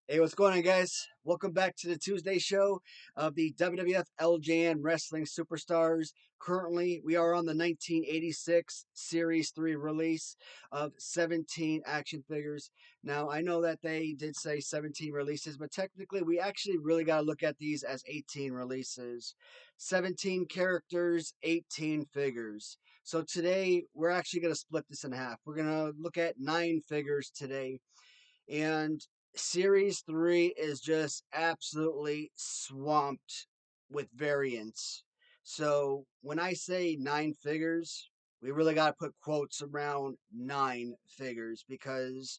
Hey, what's going on, guys? Welcome back to the Tuesday show of the WWF LJN Wrestling Superstars. Currently, we are on the 1986 Series 3 release of 17 action figures. Now, I know that they did say 17 releases, but technically, we actually really got to look at these as 18 releases. 17 characters, 18 figures. So today, we're actually going to split this in half. We're going to look at 9 figures today, and Series 3 is just absolutely swamped with variants. So when I say 9 figures, we really got to put quotes around 9 figures because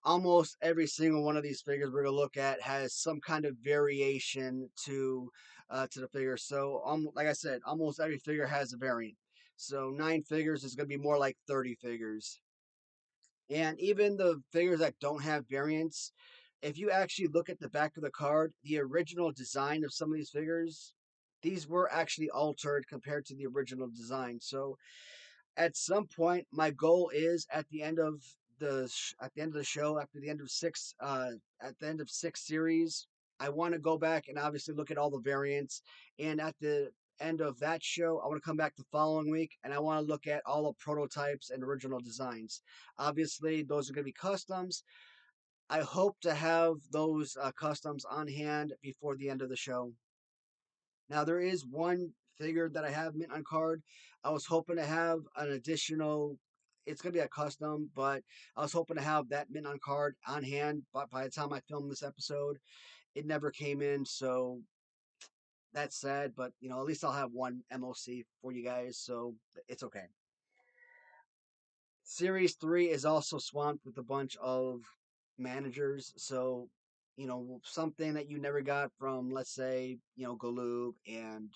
almost every single one of these figures we're going to look at has some kind of variation to the figure. So, like I said, almost every figure has a variant. So 9 figures is going to be more like 30 figures. And even the figures that don't have variants, if you actually look at the back of the card, the original design of some of these figures, these were actually altered compared to the original design. So at some point, my goal is at the end of at the end of the show, after the end of at the end of 6 series, I want to go back and obviously look at all the variants. And at the end of that show, I want to come back the following week and I want to look at all the prototypes and original designs. Obviously, those are going to be customs. I hope to have those customs on hand before the end of the show. Now there is one figure that I have mint on card. I was hoping to have an additional. It's gonna be a custom, but I was hoping to have that mint on card on hand. But by the time I filmed this episode, it never came in. So that's sad. But at least I'll have one MOC for you guys. So it's okay. Series 3 is also swamped with a bunch of managers. So something that you never got from, let's say, Galoob and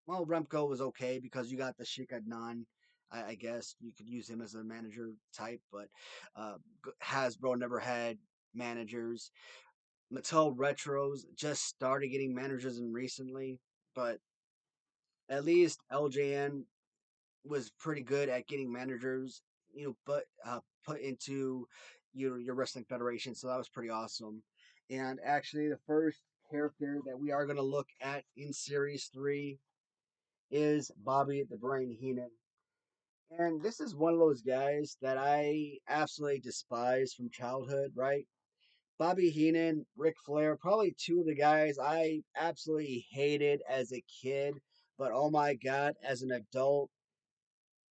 well, Remco was okay because you got the Sheik Adnan. I guess you could use him as a manager type, but uh, Hasbro never had managers. Mattel Retros just started getting managers in recently, but at least LJN was pretty good at getting managers, but put into your wrestling federation. So that was pretty awesome. And actually, the first character that we are going to look at in Series 3 is Bobby the Brain Heenan. And this is one of those guys that I absolutely despise from childhood, right? Bobby Heenan, Ric Flair, probably two of the guys I absolutely hated as a kid, but oh my god, as an adult,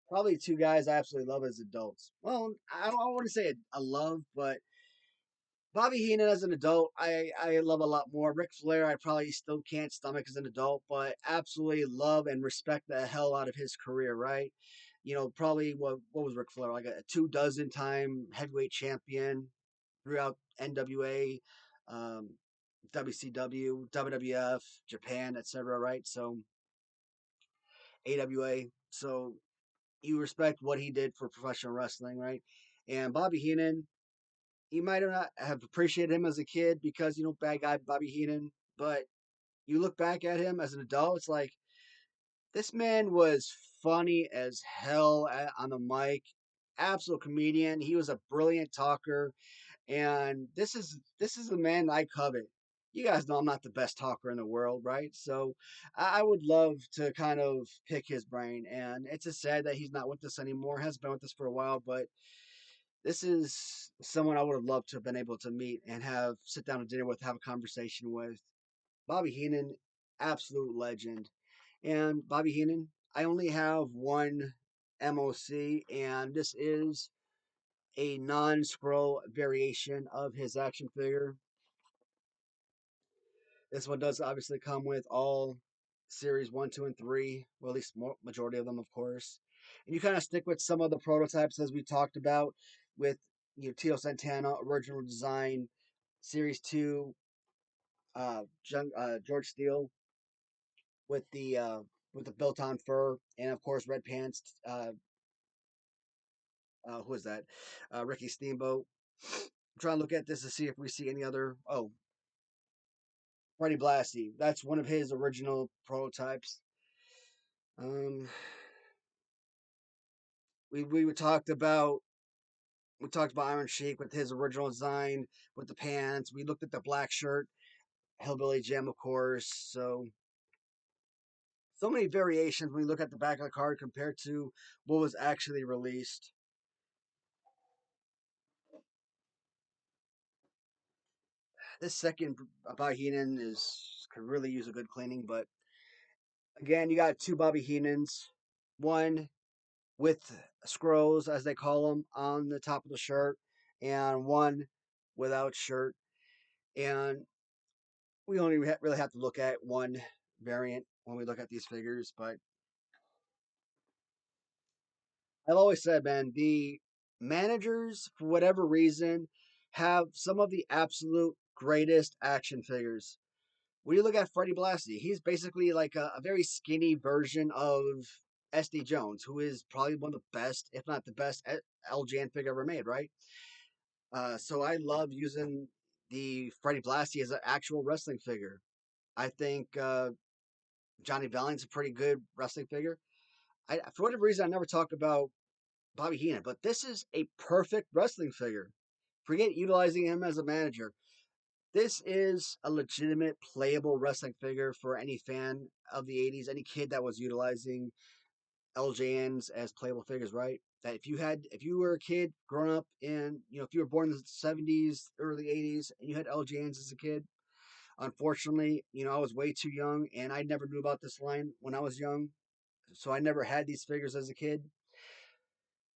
probably two guys I absolutely love as adults. Well, I don't want to say a love, but Bobby Heenan as an adult, I love a lot more. Ric Flair, I probably still can't stomach as an adult, but absolutely love and respect the hell out of his career, right? Probably what was Ric Flair like a 2 dozen time heavyweight champion throughout NWA, um, WCW, WWF, Japan, etc. Right? So AWA. So you respect what he did for professional wrestling, right? And Bobby Heenan, you might not have appreciated him as a kid because bad guy Bobby Heenan, but you look back at him as an adult, it's like this man was funny as hell on the mic, absolute comedian. He was a brilliant talker, and this is the man I covet. You guys know I'm not the best talker in the world, right? So I would love to kind of pick his brain, and it's just sad that he's not with us anymore. Has been with us for a while, but this is someone I would have loved to have been able to meet and have sit down to dinner with, have a conversation with. Bobby Heenan, absolute legend. And Bobby Heenan, I only have one MOC, and this is a non-scroll variation of his action figure. This one does obviously come with all series 1, 2, and 3, well, at least majority of them, of course. And you kind of stick with some of the prototypes as we talked about with Tito Santana, original design, series 2, George Steele with the built-on fur, and of course red pants. Who is that? Ricky Steamboat. I'm trying to look at this to see if we see any other. Oh, Freddie Blassie. That's one of his original prototypes. Um, we talked about We talked about Iron Sheik with his original design with the pants. We looked at the black shirt, Hillbilly Jim, of course. So many variations when we look at the back of the card compared to what was actually released. This second Bobby Heenan is could really use a good cleaning, but again, you got two Bobby Heenans, one with scrolls as they call them on the top of the shirt, and one without shirt. And we only really have to look at one variant when we look at these figures. But I've always said, man, the managers, for whatever reason, have some of the absolute greatest action figures. When you look at Freddie Blassie, he's basically like a very skinny version of SD Jones, who is probably one of the best, if not the best, LJN figure ever made, right? So I love using the Freddie Blassie as an actual wrestling figure. I think Johnny Valiant's a pretty good wrestling figure. For whatever reason, I never talk about Bobby Heenan, but this is a perfect wrestling figure. Forget utilizing him as a manager. This is a legitimate playable wrestling figure for any fan of the 80s, any kid that was utilizing LJNs as playable figures, right? That if you were a kid growing up in, if you were born in the 70s, early 80s, and you had LJNs as a kid, unfortunately, I was way too young and I never knew about this line when I was young. So I never had these figures as a kid.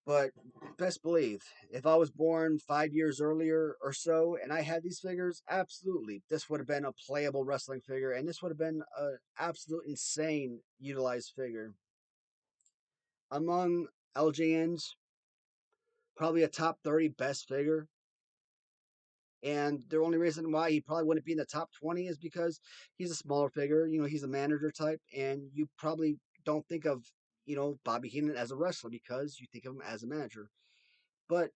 But best believe, if I was born 5 years earlier or so and I had these figures, absolutely, this would have been a playable wrestling figure, and this would have been an absolute insane utilized figure. Among LJN's, probably a top 30 best figure. And the only reason why he probably wouldn't be in the top 20 is because he's a smaller figure. He's a manager type, and you probably don't think of, Bobby Heenan as a wrestler because you think of him as a manager. But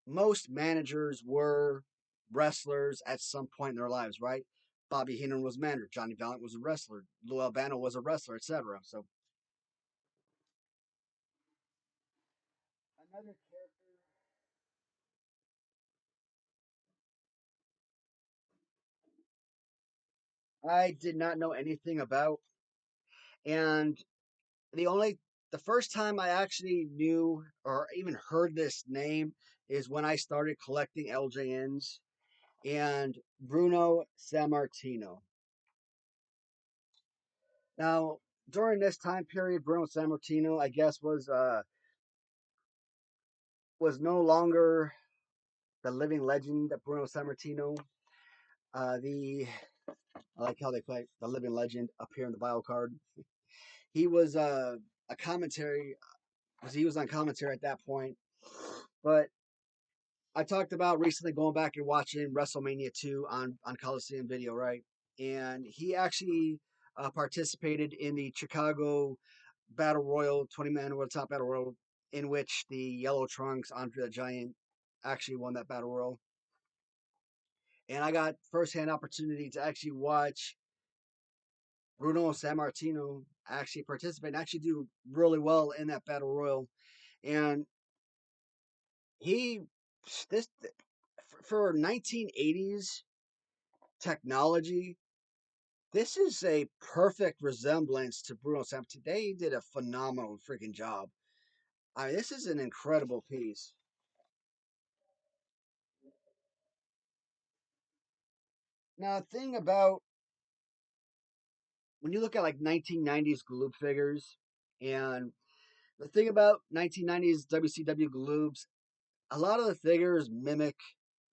most managers were wrestlers at some point in their lives, right? Bobby Heenan was a manager. Johnny Valiant was a wrestler. Lou Albano was a wrestler, etc. So another character I did not know anything about, and the only the first time I actually knew or even heard this name is when I started collecting LJNs and Bruno Sammartino. Now, during this time period, Bruno Sammartino, I guess, was no longer the living legend that Bruno Sammartino. The I like how they play the living legend up here in the bio card. He was a commentary because he was on commentary at that point. But I talked about recently going back and watching WrestleMania 2 on Coliseum Video, right? And he actually participated in the Chicago Battle Royal, 20-man over the top Battle Royal, in which the Yellow Trunks, Andre the Giant, actually won that Battle Royal. And I got firsthand opportunity to actually watch Bruno Sammartino actually participate and actually do really well in that Battle Royal. And he, this, for 1980s technology, this is a perfect resemblance to Bruno Sammartino. They did a phenomenal freaking job. I mean, this is an incredible piece. Now, the thing about when you look at like 1990s Galoob figures, and the thing about 1990s WCW Galoobs, a lot of the figures mimic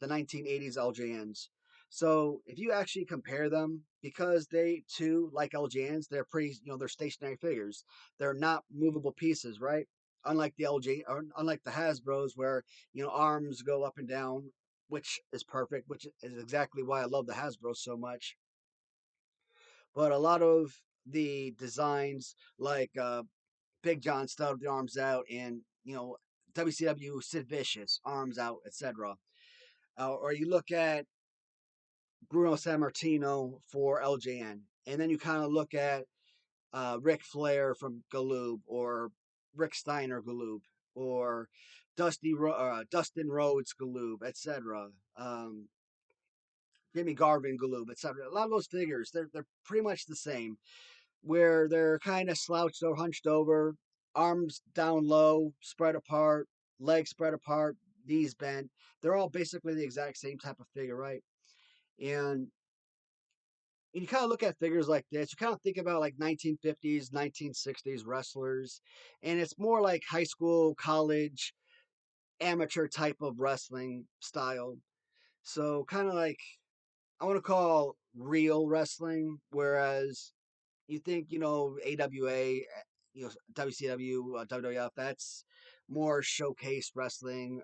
the 1980s LJNs. So if you actually compare them, because they too, like LJNs, they're pretty, they're stationary figures. They're not movable pieces, right? Unlike the LJ, or unlike the Hasbro's, where arms go up and down, which is perfect, which is exactly why I love the Hasbro so much. But a lot of the designs, like Big John Studd, the arms out, and WCW Sid Vicious, arms out, etc. Or you look at Bruno Sammartino for LJN, and then you kind of look at Ric Flair from Galoob, or Rick Steiner Galoob, or Dustin Rhodes Galoob, etc. Um, Jimmy Garvin Galoob, etc. A lot of those figures, they're pretty much the same, where they're kind of slouched or hunched over, arms down low, spread apart, legs spread apart, knees bent. They're all basically the exact same type of figure, right? And you kind of look at figures like this, you kind of think about like 1950s, 1960s wrestlers, and it's more like high school, college, amateur type of wrestling style. So kind of like I want to call real wrestling, whereas you think AWA, WCW, WWF, that's more showcase wrestling.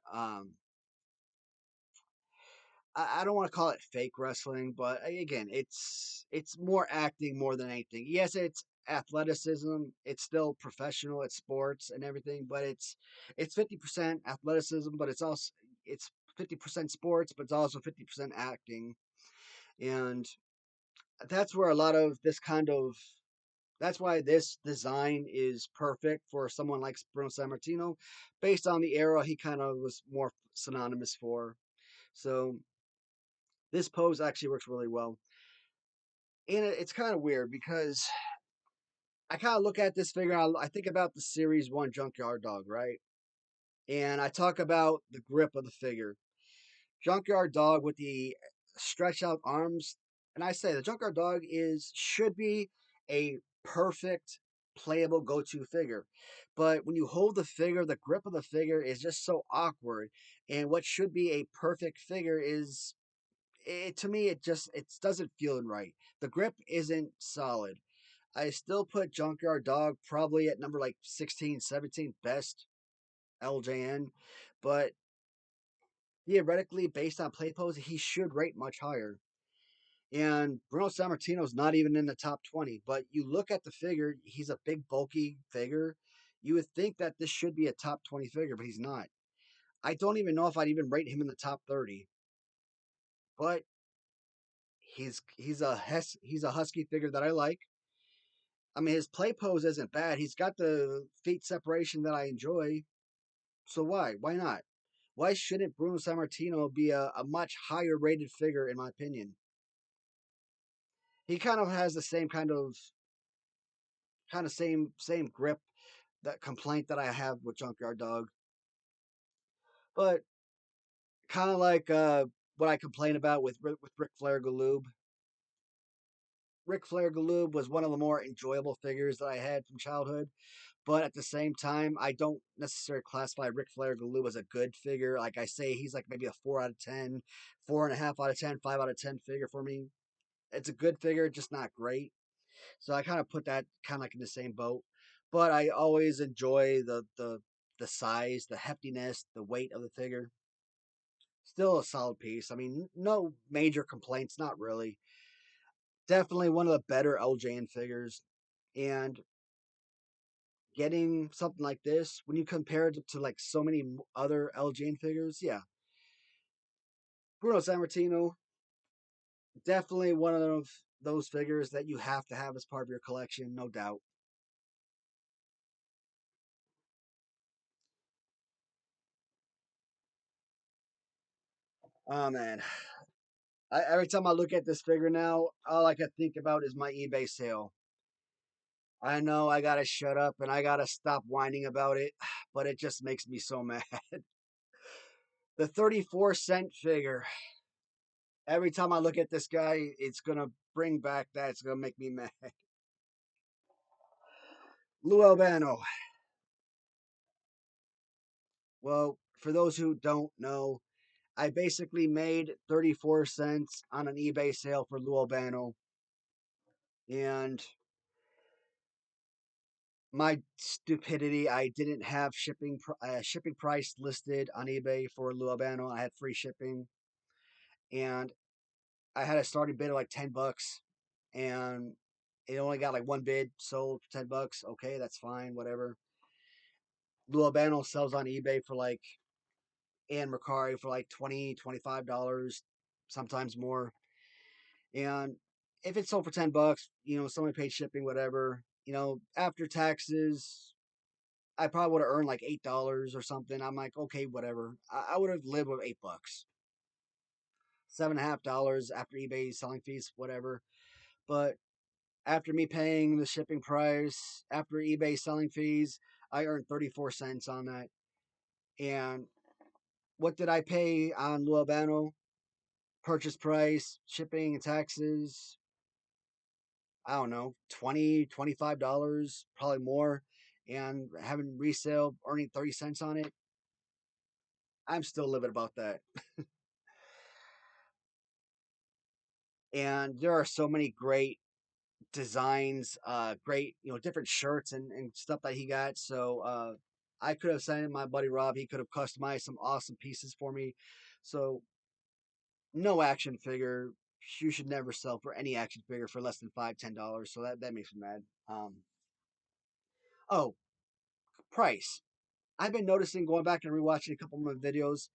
I don't want to call it fake wrestling, but again, it's more acting more than anything. Yes, it's athleticism. It's still professional. It's sports and everything, but it's 50% athleticism, but it's 50% sports, but it's also 50% acting, and that's where a lot of this kind of that's why this design is perfect for someone like Bruno Sammartino, based on the era he kind of was more synonymous for. So this pose actually works really well. And it's kind of weird because I kind of look at this figure, I think about the Series 1 Junkyard Dog, right? And I talk about the grip of the figure. Junkyard Dog with the stretched out arms. And I say the Junkyard Dog should be a perfect playable go-to figure. But when you hold the figure, the grip of the figure is just so awkward. And what should be a perfect figure is to me it doesn't feel right. The grip isn't solid. I still put Junkyard Dog probably at number like 16, 17 best LJN, but theoretically based on play pose, he should rate much higher. And Bruno Sammartino's not even in the top 20, but you look at the figure, he's a big bulky figure. You would think that this should be a top 20 figure, but he's not. I don't even know if I'd even rate him in the top 30. But he's a husky figure that I like. I mean, his play pose isn't bad. He's got the feet separation that I enjoy. So why? Why not? Why shouldn't Bruno Sammartino be a much higher rated figure, in my opinion? He kind of has the same same grip, that complaint that I have with Junkyard Dog. But kind of like what I complain about with Ric Flair Galoob. Ric Flair Galoob was one of the more enjoyable figures that I had from childhood. But at the same time, I don't necessarily classify Ric Flair Galoob as a good figure. Like I say, he's like maybe a 4 out of 10, 4.5 out of 10, 5 out of 10 figure for me. It's a good figure, just not great. So I kind of put that kind of like in the same boat. But I always enjoy the size, the heftiness, the weight of the figure. Still a solid piece. I mean, no major complaints, not really. Definitely one of the better LJN figures. And getting something like this, when you compare it to like so many other LJN figures, yeah. Bruno Sammartino, definitely one of those figures that you have to have as part of your collection, no doubt. Oh man, every time I look at this figure now, all I can think about is my eBay sale. I know I gotta shut up and I gotta stop whining about it, but it just makes me so mad. The 34-cent figure. Every time I look at this guy, it's gonna bring back that. It's gonna make me mad. Lou Albano. Well, for those who don't know, I basically made 34 cents on an eBay sale for Lou Albano. And my stupidity, I didn't have shipping price listed on eBay for Lou Albano. I had free shipping, and I had a starting bid of like $10, and it only got like one bid sold for $10. Okay, that's fine, whatever. Lou Albano sells on eBay for like and Mercari for like $20, $25, sometimes more. And if it's sold for $10, somebody paid shipping, whatever. After taxes, I probably would have earned like $8 or something. I'm like, okay, whatever. I would have lived with $8, $7.50 after eBay selling fees, whatever. But after me paying the shipping price, after eBay selling fees, I earned 34 cents on that. And what did I pay on Lou Albano? Purchase price, shipping and taxes, I don't know, $20, $25, probably more. And having resale, earning 30 cents on it, I'm still living about that. And there are so many great designs, great, different shirts and stuff that he got. So I could have sent my buddy Rob, he could have customized some awesome pieces for me. So no action figure. You should never sell for any action figure for less than $5, $10. So that makes me mad. Oh, price. I've been noticing going back and rewatching a couple of my videos.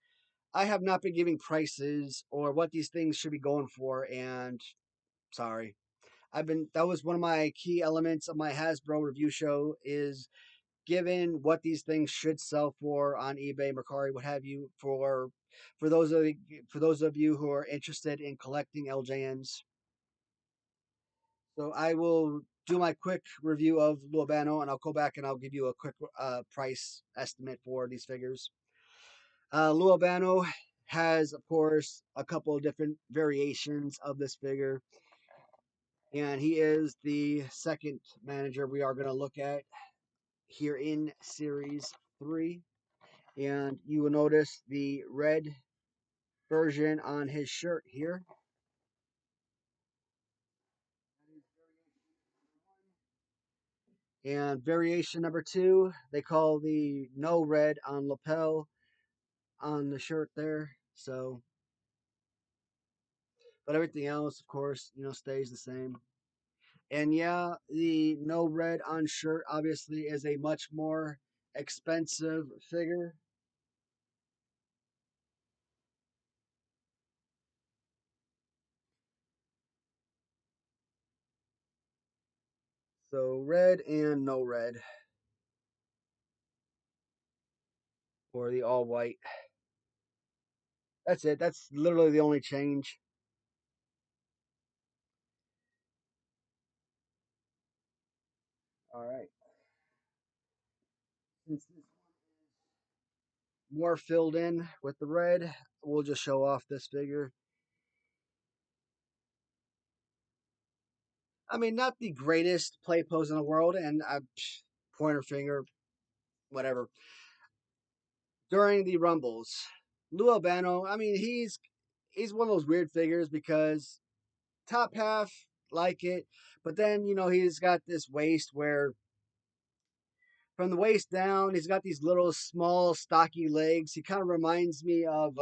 I have not been giving prices or what these things should be going for, and sorry. That was one of my key elements of my Hasbro review show is given what these things should sell for on eBay, Mercari, what have you, for those of for those of you who are interested in collecting LJNs. So I will do my quick review of Luabano, and I'll go back and I'll give you a quick price estimate for these figures. Lou Albano has, of course, a couple of different variations of this figure, and he is the second manager we are going to look at here in Series 3. And you will notice the red version on his shirt here. And variation number 2, they call the no red on lapel on the shirt there. So, but everything else, of course, stays the same. And yeah, the no red on shirt obviously is a much more expensive figure. So red and no red or the all white. That's it. That's literally the only change. All right. Since this more filled in with the red, we'll just show off this figure. I mean, not the greatest play pose in the world, and I pointer finger, whatever. During the rumbles, Lou Albano, I mean, he's one of those weird figures because top half like it, but then he's got this waist where from the waist down he's got these little small stocky legs. He kind of reminds me of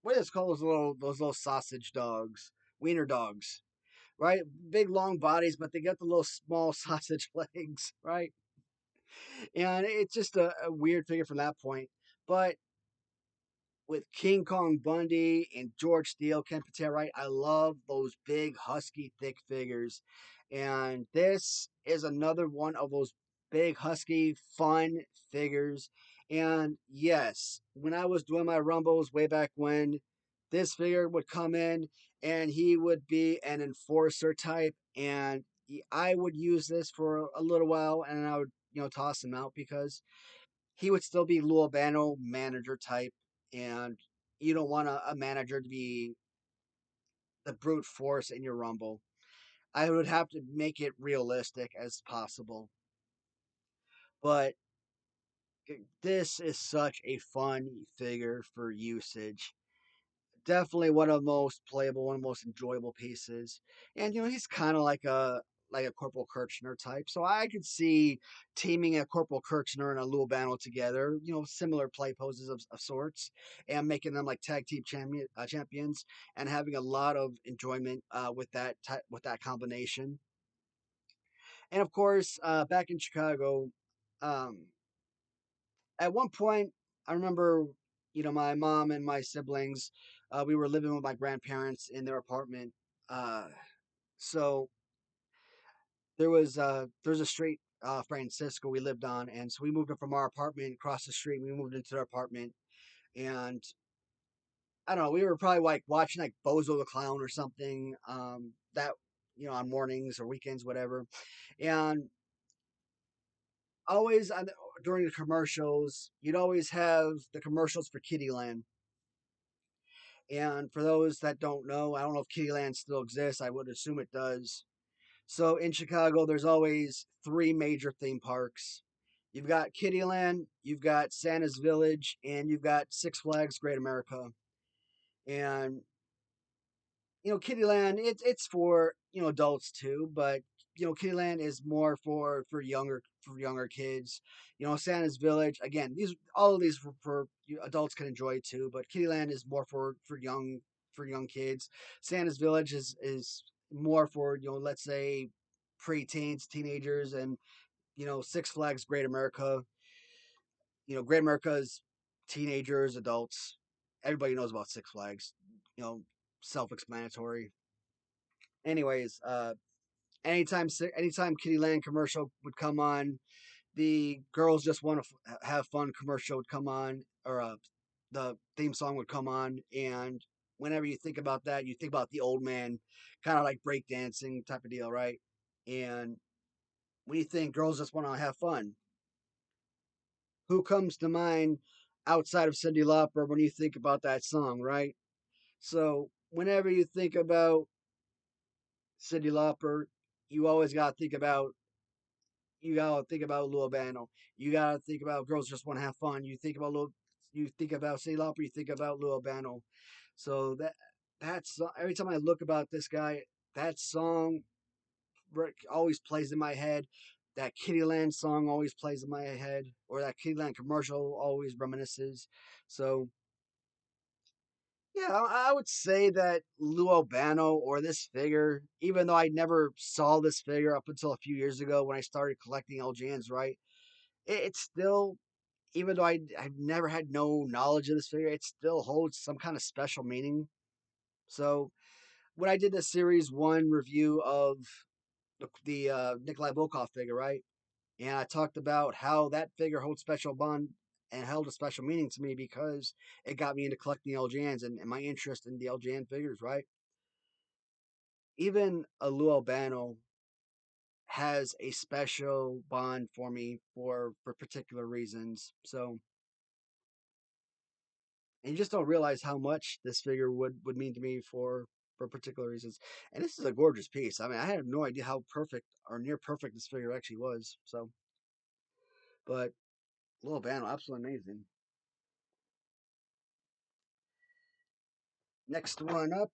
what is called those little sausage dogs, wiener dogs, right? Big long bodies, but they got the little small sausage legs, right? And it's just a weird figure from that point. But with King Kong Bundy and George Steele, Ken Patera, right? I love those big, husky, thick figures. And this is another one of those big, husky, fun figures. And yes, when I was doing my Rumbles way back when, this figure would come in and he would be an enforcer type. And I would use this for a little while and I would, toss him out because he would still be Lou Albano manager type, and you don't want a manager to be the brute force in your rumble. I would have to make it realistic as possible. But this is such a fun figure for usage. Definitely one of the most playable, one of the most enjoyable pieces. And he's kind of like a Corporal Kirchner type. So I could see teaming a Corporal Kirchner and a Lou Albano together, similar play poses of sorts, and making them like tag team champions, and having a lot of enjoyment with with that combination. And of course, back in Chicago, um, at one point, I remember, my mom and my siblings, we were living with my grandparents in their apartment. So there's a street Francisco we lived on, and so we moved up from our apartment across the street. We moved into their apartment, and I don't know. We were probably like watching like Bozo the Clown or something. That on mornings or weekends, whatever. And always during the commercials, you'd always have the commercials for Kittyland. And for those that don't know, I don't know if Kittyland still exists. I would assume it does. So in Chicago, there's always three major theme parks. You've got Kittyland, you've got Santa's Village, and you've got Six Flags Great America. And Kittyland, it's for adults too, but Kittyland is more for younger kids. Santa's Village, again, these all of these for adults can enjoy too, but Kittyland is more for young kids. Santa's Village is more for let's say preteens, teenagers, and Six Flags Great America. Great America's teenagers, adults. Everybody knows about Six Flags. You know, self-explanatory. Anyways, anytime Kittyland commercial would come on, the girls just want to have fun commercial would come on, or the theme song would come on, and whenever you think about that, you think about the old man, kind of like breakdancing type of deal, right? And when you think girls just want to have fun, who comes to mind outside of Cyndi Lauper when you think about that song, right? So whenever you think about Cyndi Lauper, you always gotta think about Lil Bano. You gotta think about girls just want to have fun. You think about Cyndi Lauper, you think about Lil Bano. So that's every time I look about this guy, that song always plays in my head. That Kittyland song always plays in my head, or that Kittyland commercial always reminisces. So yeah, I would say that Lou Albano or this figure, even though I never saw this figure up until a few years ago when I started collecting LJNs, right? It's still, even though I've never had no knowledge of this figure, it still holds some kind of special meaning. So when I did the series one review of the Nikolai Volkov figure, right? And I talked about how that figure holds special bond and held a special meaning to me because it got me into collecting LJNs and my interest in the LJN figures, right? Even a Lou Albano has a special bond for me for particular reasons. So, and you just don't realize how much this figure would mean to me for particular reasons. And this is a gorgeous piece. I mean, I had no idea how perfect or near perfect this figure actually was. So, but Lou Albano, absolutely amazing. Next one up,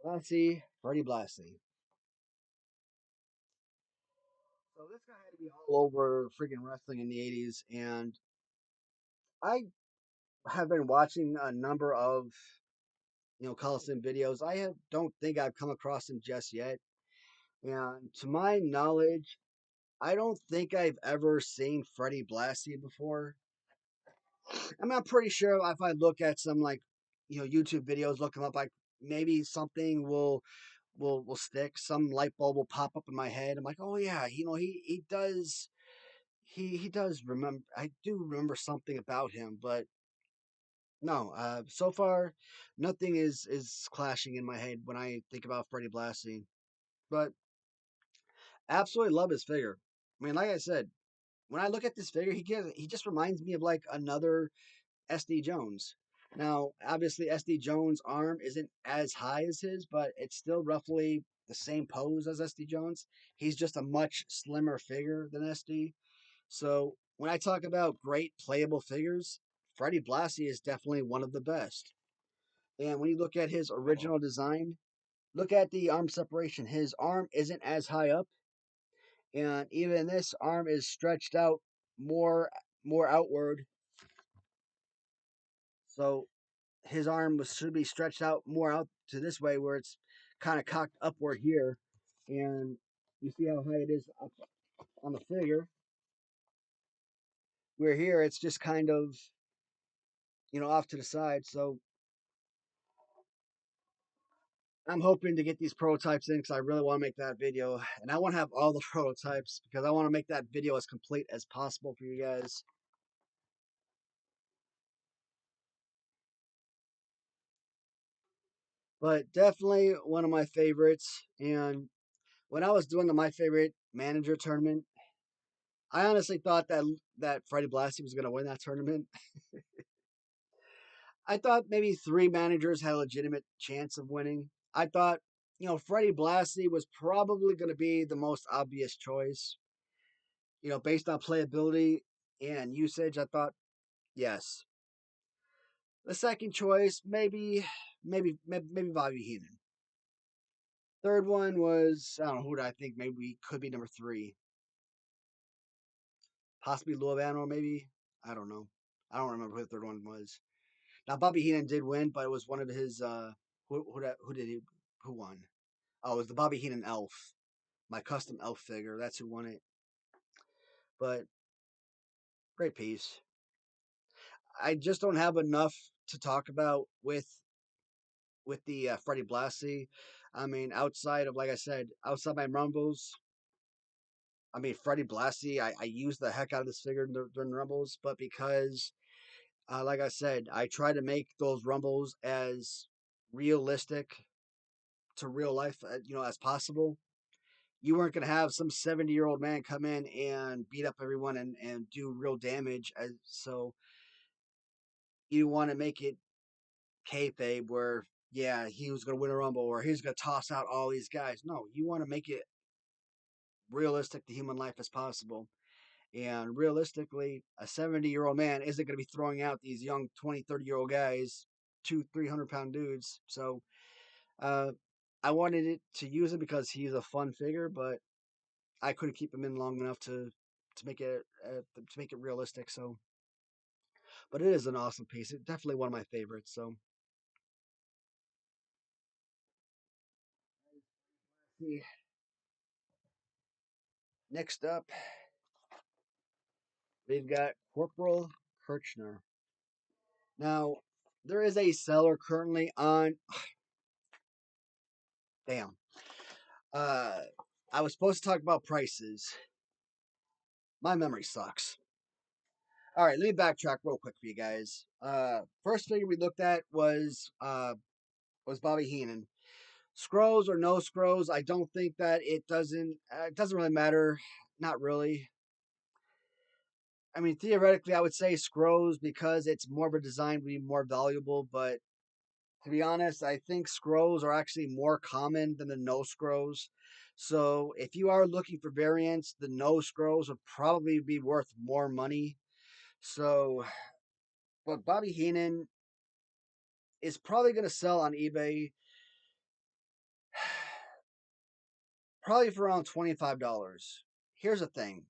Blassie, Freddie Blassie. So this guy had to be all over freaking wrestling in the '80s, and I have been watching a number of Coliseum videos. Don't think I've come across him just yet, and to my knowledge, I don't think I've ever seen Freddie Blassie before. I mean, I'm pretty sure if I look at some like YouTube videos, look him up, like maybe something will stick. Some light bulb will pop up in my head. I'm like, oh yeah, he does he does remember. I do remember something about him, but no. So far, nothing is clashing in my head when I think about Freddie Blassie. But absolutely love his figure. I mean, like I said, when I look at this figure, he just reminds me of like another SD Jones. Now, obviously, SD Jones' arm isn't as high as his, but it's still roughly the same pose as SD Jones. He's just a much slimmer figure than SD. So when I talk about great playable figures, Freddie Blassie is definitely one of the best. And when you look at his original design, look at the arm separation. His arm isn't as high up, and even this arm is stretched out more more outward. So his arm should be stretched out more out to this way where it's kind of cocked upward here. And you see how high it is up on the figure. Where here it's just kind of, off to the side. So I'm hoping to get these prototypes in because I really want to make that video, and I want to have all the prototypes because I want to make that video as complete as possible for you guys. But definitely one of my favorites. And when I was doing the My Favorite Manager tournament, I honestly thought that Freddie Blassie was going to win that tournament. I thought maybe three managers had a legitimate chance of winning. I thought, Freddie Blassie was probably going to be the most obvious choice. Based on playability and usage, I thought, yes. The second choice, maybe Bobby Heenan. Third one was, I don't know, who do I think maybe could be number three? Possibly Luavano, maybe. I don't know. I don't remember who the third one was. Now Bobby Heenan did win, but it was one of his. Who did he? Who won? Oh, it was the Bobby Heenan Elf, my custom Elf figure. That's who won it. But great piece. I just don't have enough to talk about with the Freddie Blassie. I mean, outside of, like I said, outside my Rumbles, I mean, Freddie Blassie, I used the heck out of this figure during the Rumbles, but because, like I said, I try to make those Rumbles as realistic to real life, as possible. You weren't going to have some 70-year-old man come in and beat up everyone and do real damage. So you want to make it kayfabe where, yeah, he was going to win a Rumble or he's going to toss out all these guys. No, you want to make it realistic to human life as possible. And realistically, a 70-year-old man isn't going to be throwing out these young 20, 30-year-old guys, 300-pound dudes. So uh, I wanted it to use him because he's a fun figure, but I couldn't keep him in long enough to make it realistic. So, but it is an awesome piece. It's definitely one of my favorites. So, next up, we've got Corporal Kirchner. Now, there is a seller currently on. Damn. Uh, I was supposed to talk about prices. My memory sucks. All right, let me backtrack real quick for you guys. First figure we looked at was Bobby Heenan. Scrolls or no scrolls, I don't think that it doesn't really matter. Not really. I mean, theoretically, I would say scrolls because it's more of a design would be more valuable. But to be honest, I think scrolls are actually more common than the no scrolls. So if you are looking for variants, the no scrolls would probably be worth more money. So, but Bobby Heenan is probably going to sell on eBay probably for around $25. Here's the thing,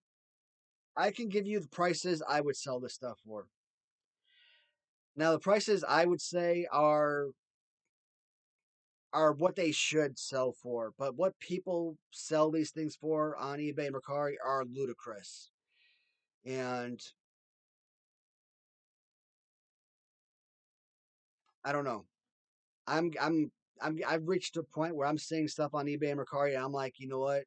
I can give you the prices I would sell this stuff for. Now, the prices I would say are what they should sell for, but what people sell these things for on eBay and Mercari are ludicrous. And I don't know. I've reached a point where I'm seeing stuff on eBay and Mercari, and I'm like, you know what?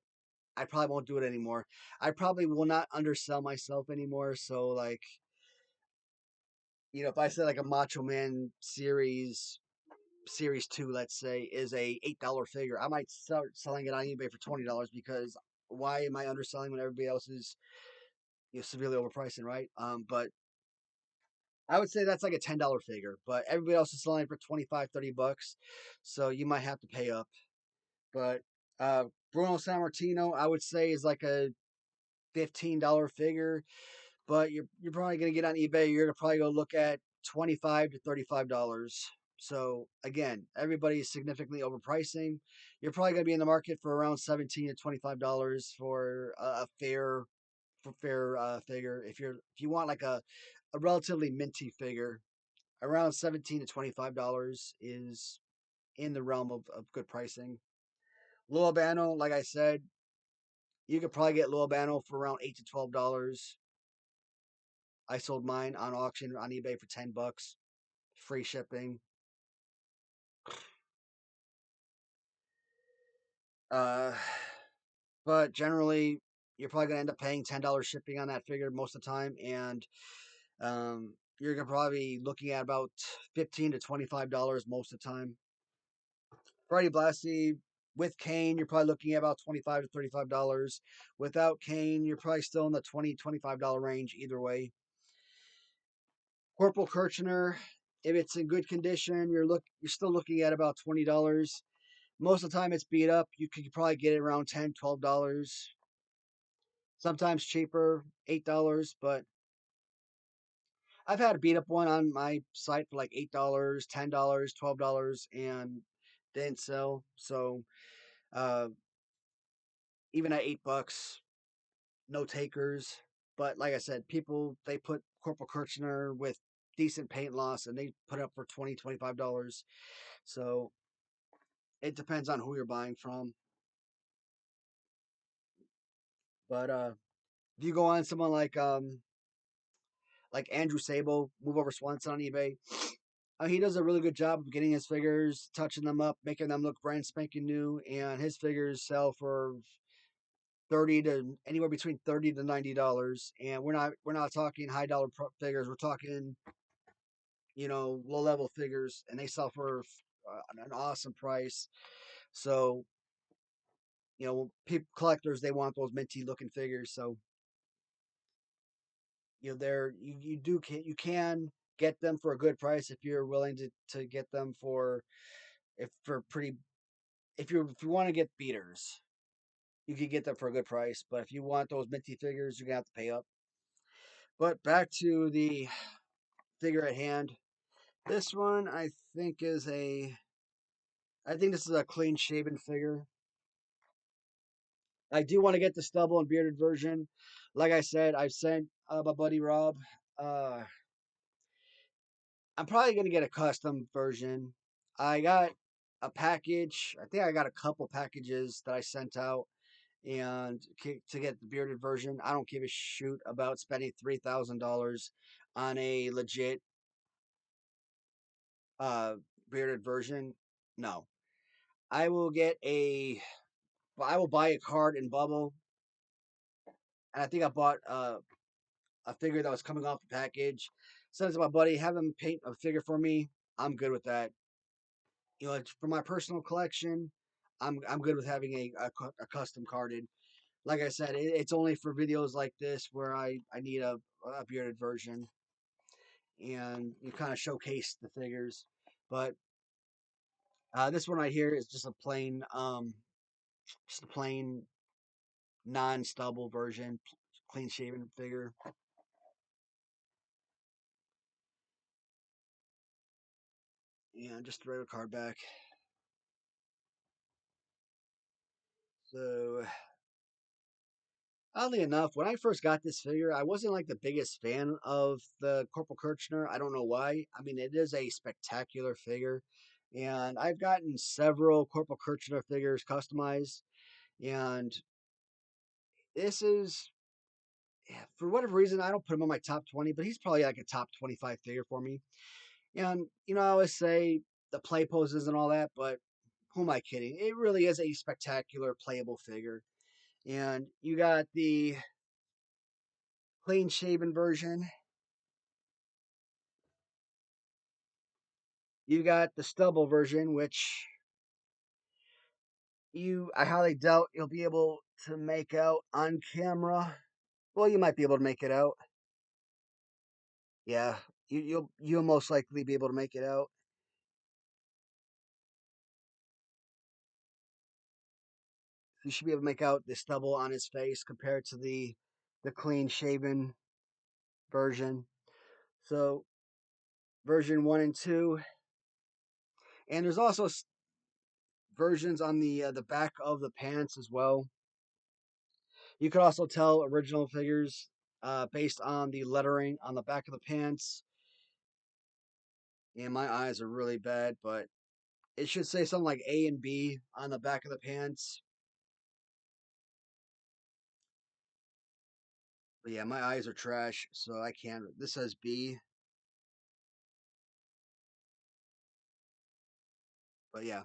I probably won't do it anymore. I probably will not undersell myself anymore. So, like, if I say like a Macho Man series two, let's say, is a $8 figure, I might start selling it on eBay for $20 because why am I underselling when everybody else is severely overpricing, right? But I would say that's like a $10 figure, but everybody else is selling it for 25, $30, so you might have to pay up. But uh, Bruno Sammartino, I would say, is like a $15 figure, but you're probably gonna get on eBay. You're gonna probably go look at 25 to $35. So again, everybody's significantly overpricing. You're probably gonna be in the market for around 17 to $25 for a fair figure. If you want like a relatively minty figure, around 17 to $25 is in the realm of good pricing. Lil Albano, like I said, you could probably get Lil Albano for around $8 to $12. I sold mine on auction on eBay for $10, free shipping. Uh, but generally, you're probably gonna end up paying $10 shipping on that figure most of the time, and you're gonna probably be looking at about $15 to $25 most of the time. Friday Blassie with Kane, you're probably looking at about $25 to $35. Without Kane, you're probably still in the $20 to $25 range either way. Corporal Kirchner, if it's in good condition, you're still looking at about $20. Most of the time it's beat up. You could probably get it around $10 to $12. Sometimes cheaper, $8, but I've had a beat up one on my site for like $8, $10, $12, and didn't sell. So uh, even at $8, no takers. But like I said, people they put Corporal Kirchner with decent paint loss and they put it up for $20, $25. So it depends on who you're buying from. But if you go on someone like Andrew Sable, move over Swanson on eBay, he does a really good job of getting his figures, touching them up, making them look brand spanking new, and his figures sell for 30 to anywhere between $30 to $90. And we're not talking high dollar figures. We're talking low level figures, and they sell for an awesome price. So people collectors they want those minty looking figures. So you can get them for a good price if you're willing to get them for if for pretty if you want to get beaters, you can get them for a good price. But if you want those minty figures, you're gonna have to pay up. But back to the figure at hand. This one I think this is a clean shaven figure. I do want to get the stubble and bearded version. Like I said, I've sent my buddy Rob. Uh, I'm probably gonna get a custom version. I got a package. I think I got a couple packages that I sent out, and to get the bearded version, I don't give a shoot about spending $3,000 on a legit uh bearded version. No, I will get a. I will buy a card in bubble, and I think I bought a figure that was coming off the package. Sent it to my buddy, have him paint a figure for me. I'm good with that. For my personal collection, I'm good with having a custom carded. Like I said, it's only for videos like this where I need a bearded version and you kind of showcase the figures. But this one right here is just a plain non-stubble version, clean shaven figure. And just throw the card back. So oddly enough, when I first got this figure, I wasn't like the biggest fan of the Corporal Kirchner. I don't know why. I mean, it is a spectacular figure, and I've gotten several Corporal Kirchner figures customized, and this is, yeah, for whatever reason, I don't put him on my top 20, but he's probably like a top 25 figure for me. And, I always say the play poses and all that, but who am I kidding? It really is a spectacular playable figure. And you got the clean shaven version. You got the stubble version, which I highly doubt you'll be able to make out on camera. Well, you might be able to make it out. Yeah, you'll most likely be able to make it out. You should be able to make out the stubble on his face compared to the clean shaven version. So version 1 and 2, and there's also versions on the back of the pants as well. You could also tell original figures based on the lettering on the back of the pants. And my eyes are really bad, but it should say something like A and B on the back of the pants. But yeah, my eyes are trash, so I can't. This says B, but yeah.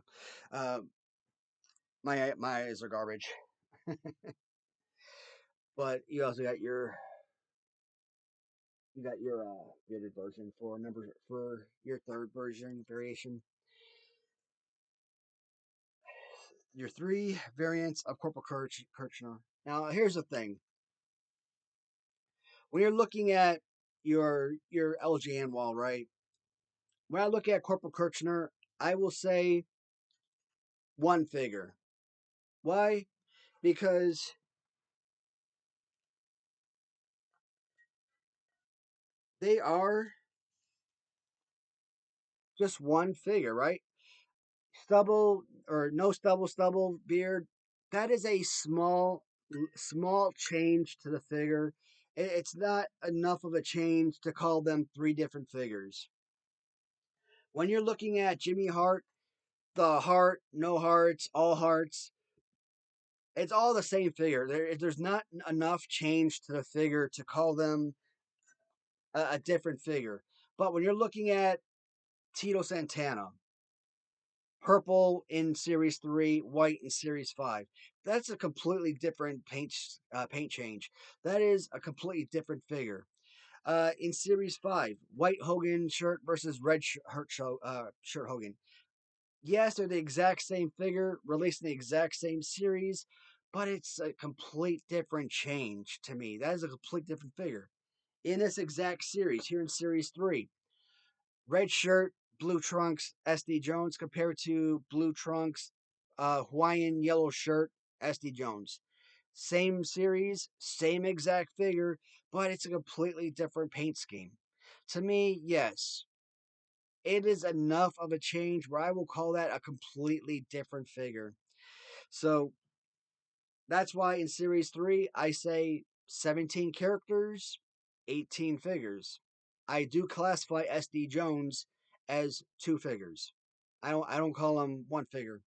Uh, My eyes are garbage. But you got your bearded version for number for your third version variation. Your three variants of Corporal Kirchner. Now, here's the thing: when you're looking at your LJN wall, right? When I look at Corporal Kirchner, I will say one figure. Why? Because they are just one figure, right? Stubble or no stubble, beard. That is a small change to the figure. It's not enough of a change to call them three different figures. When you're looking at Jimmy Hart, the heart, no hearts, all hearts, it's all the same figure. There's not enough change to the figure to call them a different figure. But when you're looking at Tito Santana, purple in Series 3, white in Series 5, that's a completely different paint change. That is a completely different figure. In Series 5, white Hogan shirt versus red shirt Hogan. Yes, they're the exact same figure, released in the exact same series, but it's a complete different change to me. That is a complete different figure. In this exact series, here in Series 3, red shirt, blue trunks, SD Jones compared to blue trunks, Hawaiian yellow shirt, SD Jones. Same series, same exact figure, but it's a completely different paint scheme. To me, yes, it is enough of a change where I will call that a completely different figure. So that's why in Series 3, I say 17 characters, 18 figures. I do classify SD Jones as two figures. I don't call him one figure.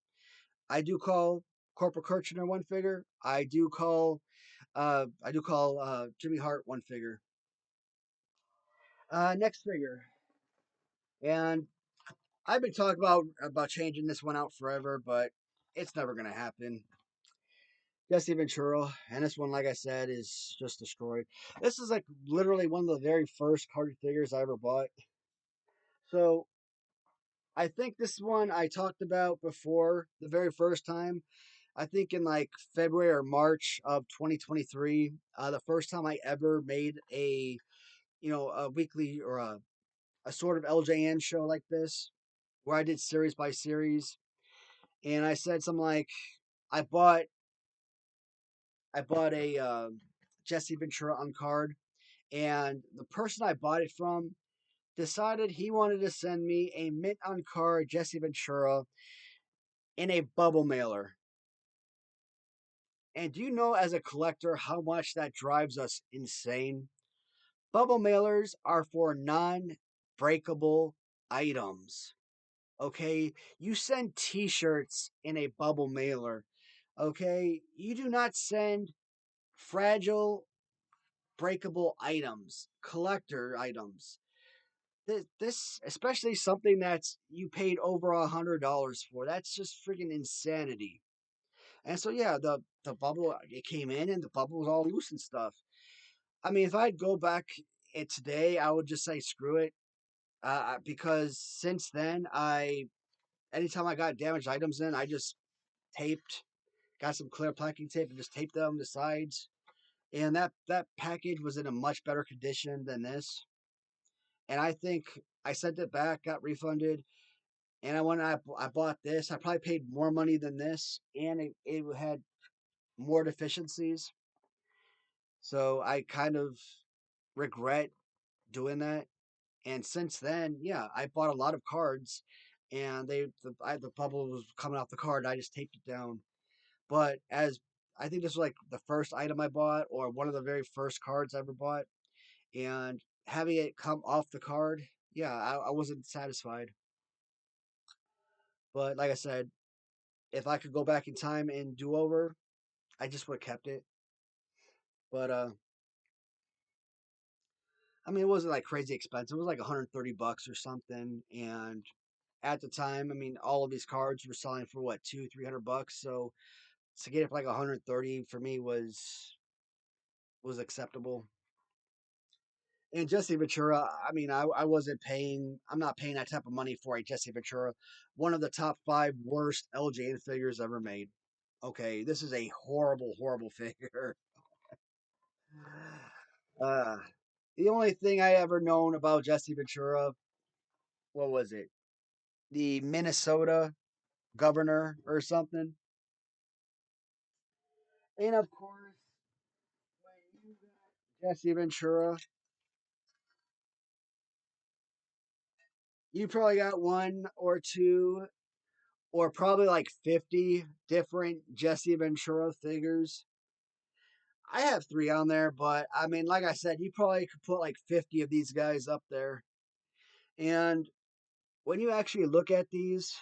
I do call Corporal Kirchner one figure. I do call Jimmy Hart one figure. Next figure. And I've been talking about changing this one out forever, but it's never gonna happen. Jesse Ventura, and this one, like I said, is just destroyed. This is like literally one of the very first card figures I ever bought. So I think this one I talked about before the very first time. I think in like February or March of 2023, the first time I ever made a weekly or a sort of LJN show like this, where I did series by series, and I said something like, I bought I bought a Jesse Ventura on card, and the person I bought it from decided he wanted to send me a mint on card Jesse Ventura in a bubble mailer. And do you know, as a collector, how much that drives us insane? Bubble mailers are for non breakable items. Okay? You send t shirts in a bubble mailer. Okay? You do not send fragile, breakable items, collector items. This, especially something that's you paid over $100 for, that's just freaking insanity. And so yeah, the bubble, it came in and the bubble was all loose and stuff. I mean, if I'd go back it today, I would just say screw it, because since then anytime I got damaged items in, I just taped, got some clear packing tape and just taped them on the sides. And that package was in a much better condition than this. And I think I sent it back, got refunded, and I bought this. I probably paid more money than this, and it had more deficiencies. So I kind of regret doing that. And since then, yeah, I bought a lot of cards, and the bubble was coming off the card. And I just taped it down. But as I think this was like the first item I bought, or one of the very first cards I ever bought, and having it come off the card, yeah, I wasn't satisfied. But like I said, if I could go back in time and do over, I just would have kept it. But I mean, it wasn't like crazy expensive. It was like $130 or something, and at the time. I mean, all of these cards were selling for what, 200-300 bucks. So to get it for like 130 for me was acceptable. And Jesse Ventura, I mean, I wasn't paying. I'm not paying that type of money for a Jesse Ventura, one of the top five worst LJN figures ever made. Okay, this is a horrible, horrible figure. Uh, the only thing I ever known about Jesse Ventura, what was it? The Minnesota governor or something. And of course, when you got Jesse Ventura, you probably got one or two, or probably like 50 different Jesse Ventura figures. I have three on there, but I mean, like I said, you probably could put like 50 of these guys up there. And when you actually look at these,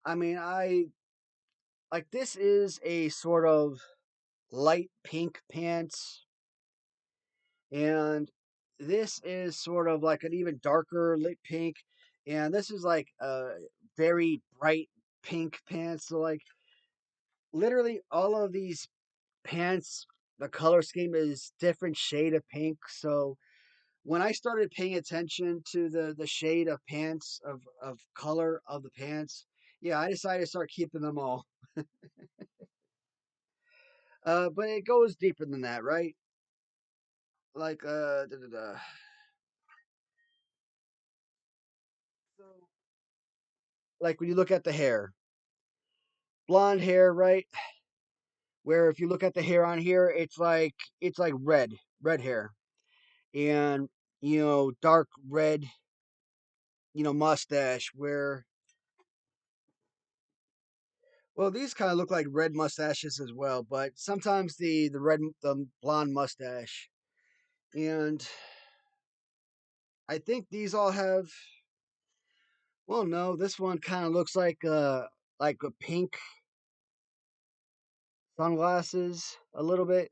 I mean, I like this is a sort of light pink pants, and this is sort of like an even darker lit pink, and this is like a very bright pink pants. So, like, literally all of these pants, the color scheme is different shade of pink. So when I started paying attention to the shade of pants of color of the pants, yeah, I decided to start keeping them all. But it goes deeper than that, right? Like da, da, da. So like when you look at the hair, blonde hair, right? Where if you look at the hair on here, it's like red hair, and dark red, mustache. Where well, these kind of look like red mustaches as well, but sometimes the blonde mustache, and I think these all have. Well, no, this one kind of looks like a pink sunglasses a little bit,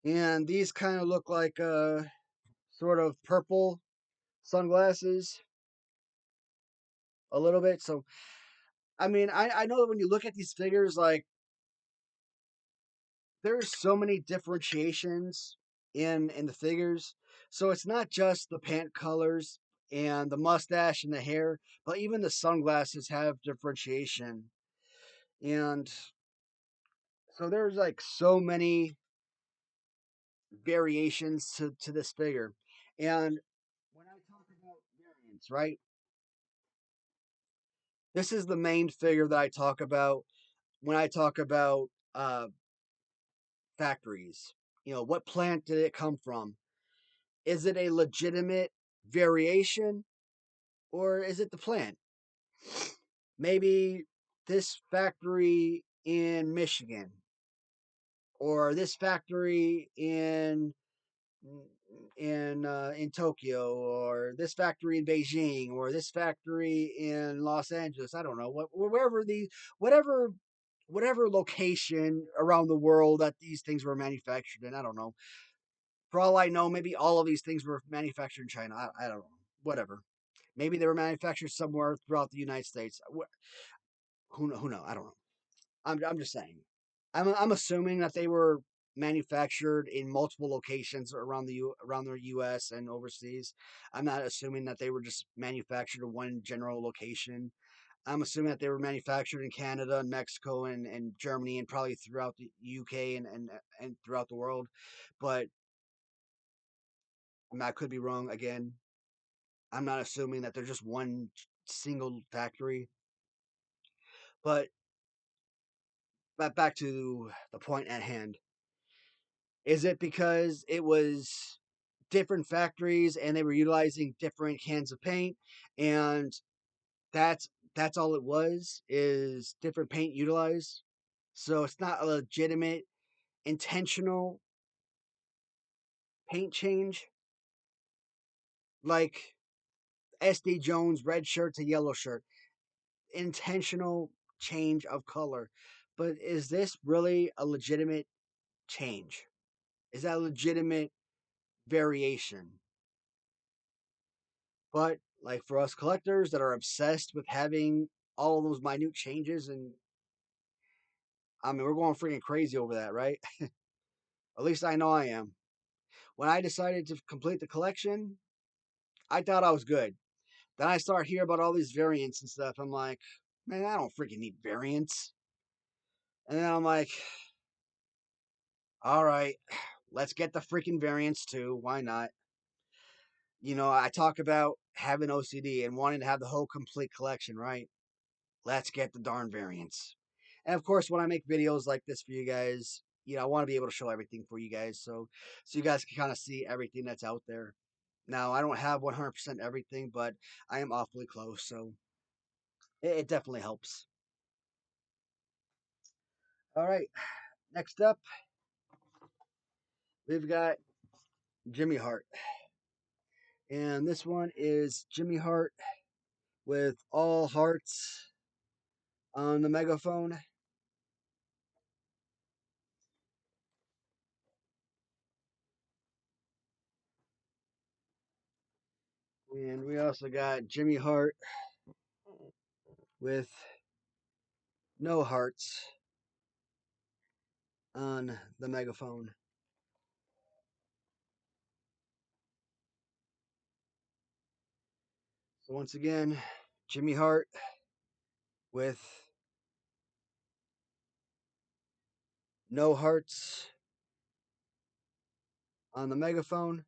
and these kind of look like sort of purple sunglasses a little bit. So I mean, I know that when you look at these figures, like there's so many differentiations in the figures. So it's not just the pant colors and the mustache and the hair, but even the sunglasses have differentiation. And so there's like so many variations to this figure. And when I talk about variants, right? This is the main figure that I talk about when I talk about uh, factories. What plant did it come from? Is it a legitimate variation or is it the plant? Maybe this factory in Michigan or this factory in Tokyo, or this factory in Beijing, or this factory in Los Angeles. I don't know, whatever whatever location around the world that these things were manufactured in. I don't know. For all I know, maybe all of these things were manufactured in China. I don't know. Whatever. Maybe they were manufactured somewhere throughout the United States. Who know? Who know? I don't know. I'm just saying. I'm assuming that they were manufactured in multiple locations around the U.S. and overseas. I'm not assuming that they were just manufactured in one general location. I'm assuming that they were manufactured in Canada and Mexico and Germany and probably throughout the UK and throughout the world. But I could be wrong again. I'm not assuming that they're just one single factory. But back to the point at hand. Is it because it was different factories and they were utilizing different cans of paint, and that's all it was, is different paint utilized? So it's not a legitimate intentional paint change, like SD Jones red shirt to yellow shirt, intentional change of color. But is this really a legitimate change? Is that a legitimate variation? But Like for us collectors that are obsessed with having all of those minute changes, and I mean, we're going freaking crazy over that, right? At least I know I am. When I decided to complete the collection, I thought I was good. Then I start hearing about all these variants and stuff. I'm like, man, I don't freaking need variants. And then I'm like, all right, let's get the freaking variants too. Why not? I talk about having OCD and wanting to have the whole complete collection, right? Let's get the darn variants. And of course, when I make videos like this for you guys, I want to be able to show everything for you guys, so you guys can kind of see everything that's out there. Now, I don't have 100% everything, but I am awfully close, so it definitely helps. All right, next up, we've got Jimmy Hart. And this one is Jimmy Hart with all hearts on the megaphone. And we also got Jimmy Hart with no hearts on the megaphone. So once again, Jimmy Hart with no hearts on the megaphone.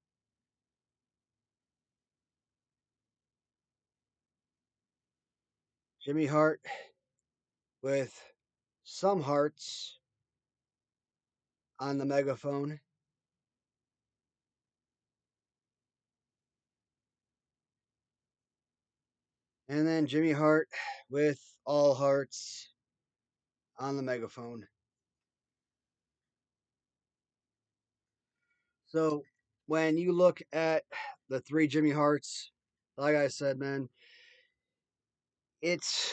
Jimmy Hart with some hearts on the megaphone. And then Jimmy Hart with all hearts on the megaphone. So when you look at the three Jimmy Harts, like I said, man, it's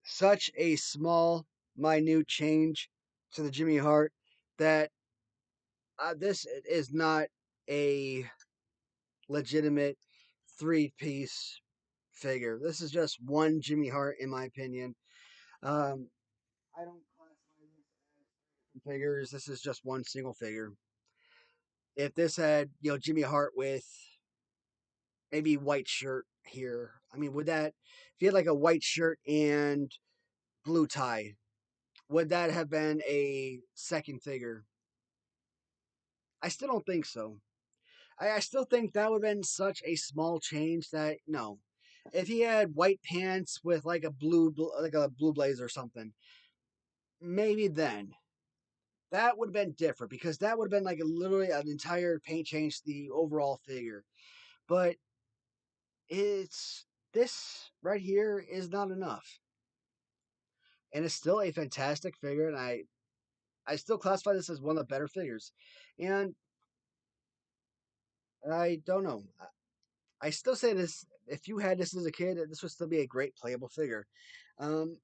such a small, minute change to the Jimmy Hart that this is not a legitimate three-piece figure. This is just one Jimmy Hart, in my opinion. I don't classify this as figures. This is just one single figure. If this had, Jimmy Hart with maybe white shirt here, I mean, would that, if he had like a white shirt and blue tie, would that have been a second figure? I still don't think so. I still think that would have been such a small change that no. If he had white pants with like like a blue blazer or something, maybe then that would have been different because that would have been like literally an entire paint change to the overall figure. But it's this right here is not enough, and it's still a fantastic figure, and I still classify this as one of the better figures. And I don't know. I still say this. If you had this as a kid, this would still be a great playable figure. Um,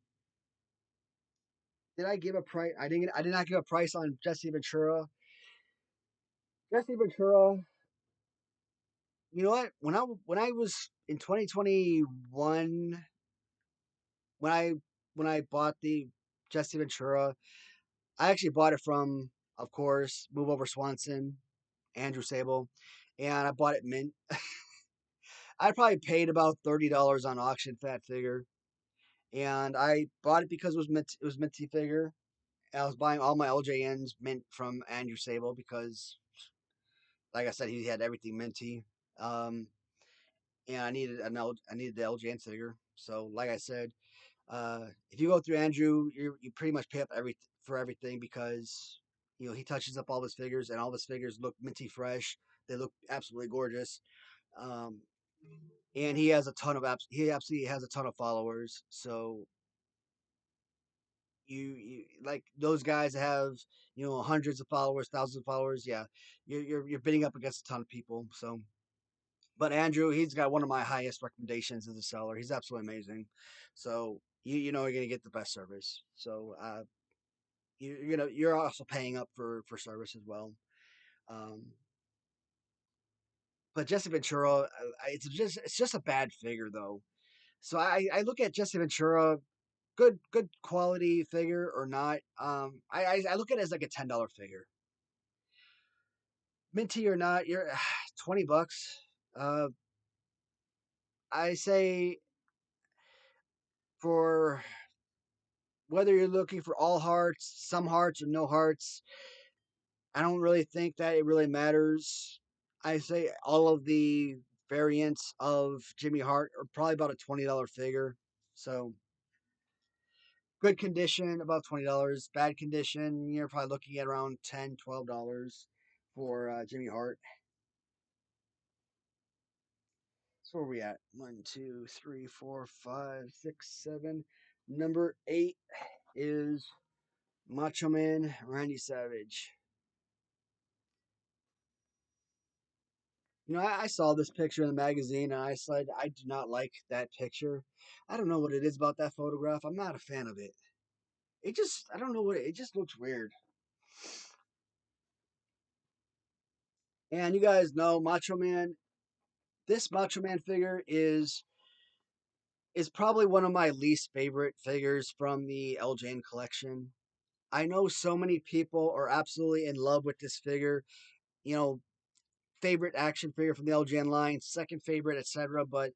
did I give a price? I didn't. I did not give a price on Jesse Ventura. Jesse Ventura. You know what? When I was in 2021, when I when I bought the Jesse Ventura, I actually bought it from, of course, Move Over Swanson, Andrew Sable, and I bought it mint. I probably paid about $30 on auction for that figure, and I bought it because it was minty figure. I was buying all my LJNs mint from Andrew Sable because, like I said, he had everything minty. Um, and I needed the LJN figure. So, like I said, if you go through Andrew, you pretty much pay up for everything because he touches up all his figures and all his figures look minty fresh. They look absolutely gorgeous. Um, and he absolutely has a ton of followers. So you like those guys that have hundreds of followers, thousands of followers. Yeah, you're bidding up against a ton of people. So, but Andrew, he's got one of my highest recommendations as a seller. He's absolutely amazing. So you know you're gonna get the best service. So you're also paying up for service as well. Um, But Jesse Ventura, it's just a bad figure though. So I look at Jesse Ventura, good quality figure or not. I look at it as like a $10 figure, minty or not. You're $20. Uh, I say for whether you're looking for all hearts, some hearts, or no hearts, I don't really think that it really matters. I say all of the variants of Jimmy Hart are probably about a $20 figure. So good condition, about $20. Bad condition, you're probably looking at around $10, $12 for Jimmy Hart. So where are we at? One, two, three, four, five, six, seven. Number 8 is Macho Man Randy Savage. I saw this picture in the magazine and I said I do not like that picture. I don't know what it is about that photograph. I'm not a fan of it. I don't know it just looks weird. And you guys know Macho Man. This Macho Man figure is probably one of my least favorite figures from the LJN collection. I know so many people are absolutely in love with this figure. You know, favorite action figure from the LJN line, second favorite, etc. But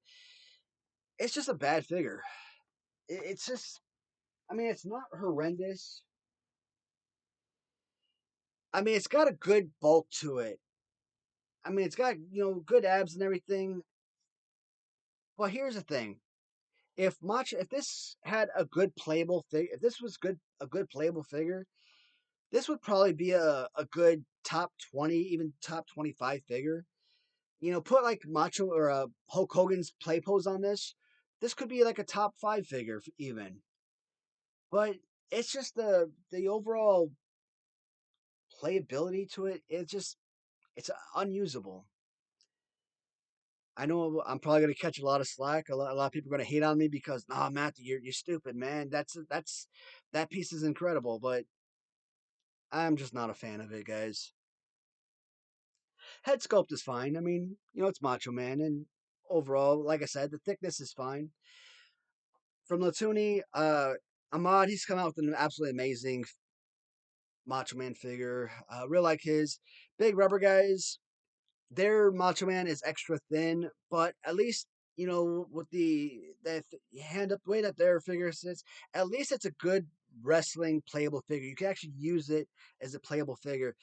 it's just a bad figure. It's just, I mean, it's not horrendous. I mean, it's got a good bulk to it. I mean, it's got good abs and everything. But here's the thing: if this had a good playable figure, if this was a good playable figure, this would probably be a good top 20, even top 25 figure. Put like Macho or Hulk Hogan's play pose on this. This could be like a top 5 figure even. But it's just the overall playability to it. It's unusable. I know I'm probably gonna catch a lot of slack. A lot of people are gonna hate on me because, nah, Matthew, you're stupid, man. That piece is incredible, but I'm just not a fan of it, guys. Head sculpt is fine. I mean, it's Macho Man, and overall, like I said, the thickness is fine. From Latuni, Ahmad, he's come out with an absolutely amazing Macho Man figure. Real like his big rubber guys. Their Macho Man is extra thin, but at least with the hand up the way that their figure sits, at least it's a good wrestling playable figure. You can actually use it as a playable figure.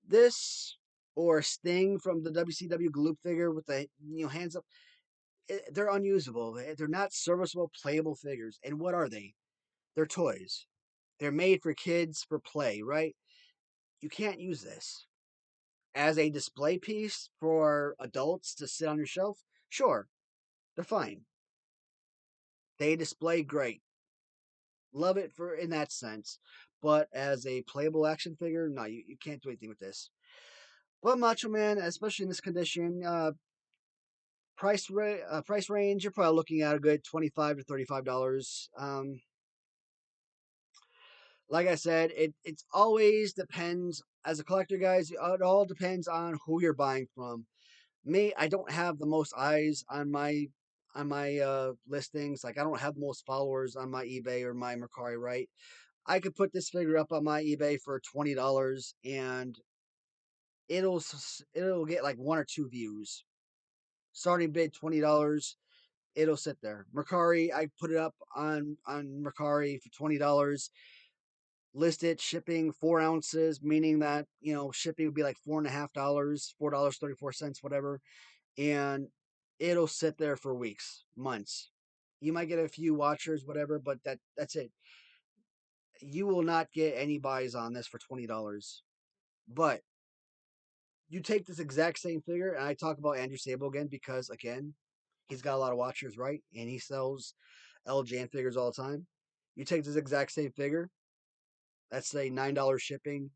This or Sting from the WCW Gloop figure with the hands up, they're unusable. They're not serviceable playable figures. And what are they? They're toys. They're made for kids for play, right? You can't use this as a display piece for adults to sit on your shelf. Sure, they're fine. They display great. Love it for in that sense. But as a playable action figure, no, you can't do anything with this. But Macho Man, especially in this condition, price range, you're probably looking at a good $25 to $35. Like I said, it's always depends as a collector, guys. It all depends on who you're buying from. Me, I don't have the most eyes on my listings. Like I don't have the most followers on my eBay or my Mercari, right? I could put this figure up on my eBay for $20 and it'll get like one or two views. Starting bid $20, it'll sit there. Mercari, I put it up on Mercari for $20. List it shipping 4 ounces, meaning that shipping would be like $4.50, $4.34, whatever, and it'll sit there for weeks, months. You might get a few watchers, whatever, but that's it. You will not get any buys on this for $20. But you take this exact same figure, and I talk about Andrew Sable again because again, he's got a lot of watchers, right? And he sells LJN figures all the time. You take this exact same figure, let's say $9 shipping,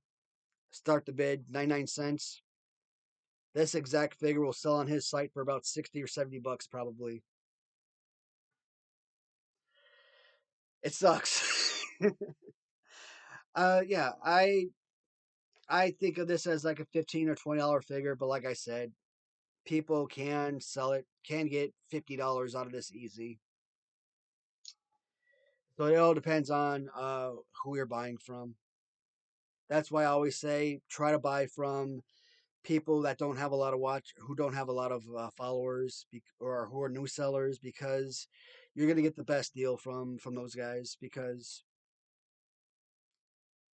start the bid 99 cents. This exact figure will sell on his site for about 60 or $70 probably. It sucks. Yeah, I think of this as like a $15 or $20 figure, but like I said, people can sell it, can get $50 out of this easy. So it all depends on who you're buying from. That's why I always say try to buy from people that don't have a lot of who don't have a lot of followers, or who are new sellers, because you're gonna get the best deal from those guys. Because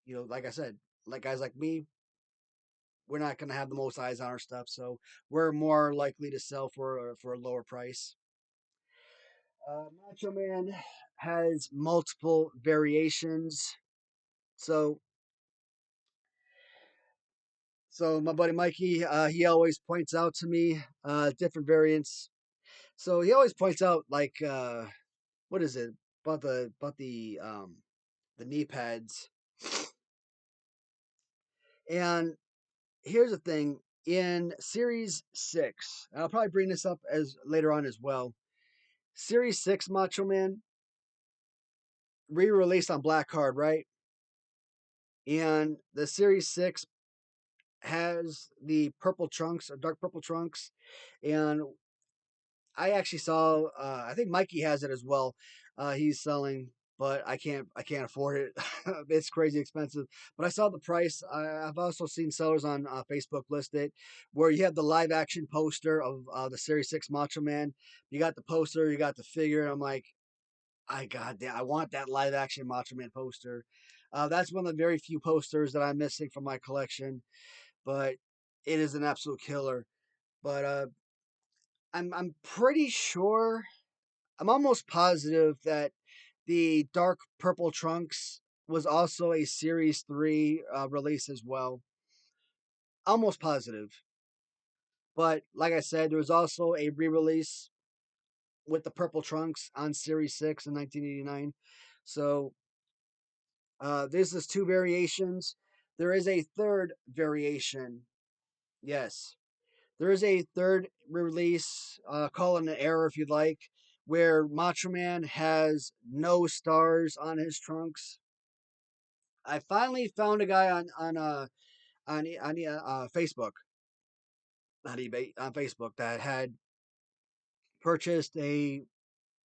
like I said, like guys like me, we're not gonna have the most eyes on our stuff, so we're more likely to sell for a lower price. Macho Man has multiple variations. So, so my buddy Mikey, he always points out to me different variants. So he always points out like what is it about the knee pads. And here's the thing: in Series 6, and I'll probably bring this up as later on as well. Series 6 Macho Man re-released on Black Card, right? And the Series 6 has the purple trunks, or dark purple trunks. And I actually saw, I think Mikey has it as well. He's selling, but I can't afford it. It's crazy expensive. But I saw the price. I've also seen sellers on Facebook list it, where you have the live action poster of the Series 6 Macho Man. You got the poster, you got the figure. And I'm like, I want that live action Macho Man poster. That's one of the very few posters that I'm missing from my collection, but it is an absolute killer. But I'm pretty sure, I'm almost positive that the dark purple trunks was also a Series 3 release as well. Almost positive. But like I said, there was also a re release with the purple trunks on Series 6 in 1989. So this is two variations. There is a third variation. Yes. There is a third release, call it an error if you'd like, where Macho Man has no stars on his trunks. I finally found a guy on Facebook, not eBay, on Facebook, that had purchased a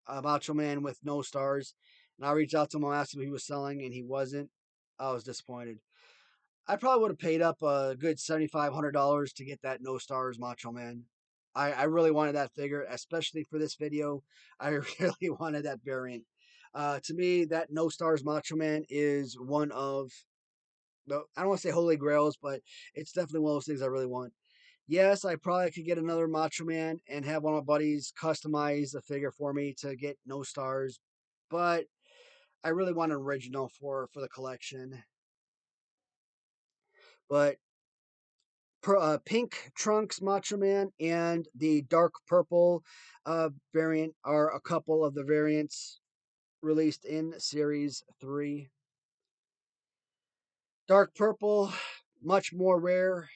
Macho Man with no stars, and I reached out to him and asked him if he was selling, and he wasn't. I was disappointed. I probably would have paid up a good $7,500 to get that no stars Macho Man. I really wanted that figure, especially for this video. I really wanted that variant. To me, that no stars Macho Man is one of I don't want to say holy grails, but it's definitely one of those things I really want. Yes, I probably could get another Macho Man and have one of my buddies customize a figure for me to get no stars, but I really want an original for the collection. But pink trunks Macho Man and the dark purple variant are a couple of the variants released in Series 3. Dark purple, much more rare,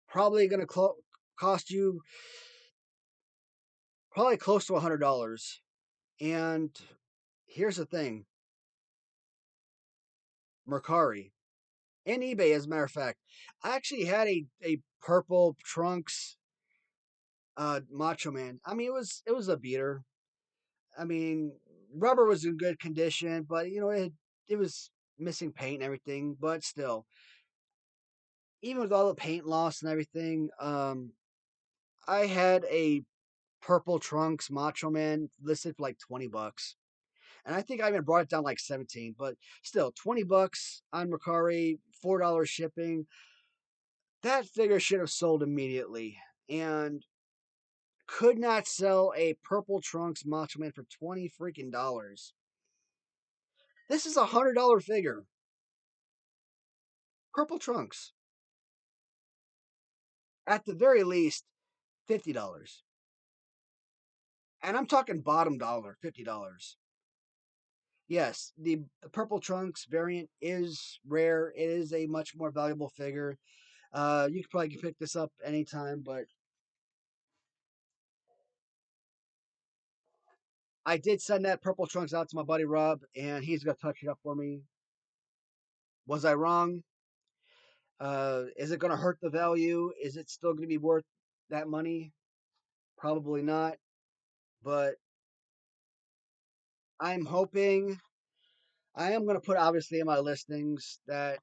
probably going to cost you probably close to $100. And here's the thing: Mercari and eBay, as a matter of fact, I actually had a purple trunks Macho Man. I mean, it was a beater. I mean, rubber was in good condition, but it was missing paint and everything. But still, even with all the paint loss and everything, I had a purple trunks Macho Man listed for like $20, and I think I even brought it down like 17. But still, $20 on Mercari, $4 shipping. That figure should have sold immediately, and could not sell a purple trunks Macho Man for 20 freaking dollars. This is $100 figure. Purple trunks. At the very least, $50. And I'm talking bottom dollar, $50. Yes, the purple trunks variant is rare. It is a much more valuable figure. You could probably pick this up anytime, but I did send that purple trunks out to my buddy Rob, and he's gonna touch it up for me. Was I wrong? Is it gonna hurt the value? Is it still gonna be worth that money? Probably not. But I'm hoping I am going to put obviously in my listings that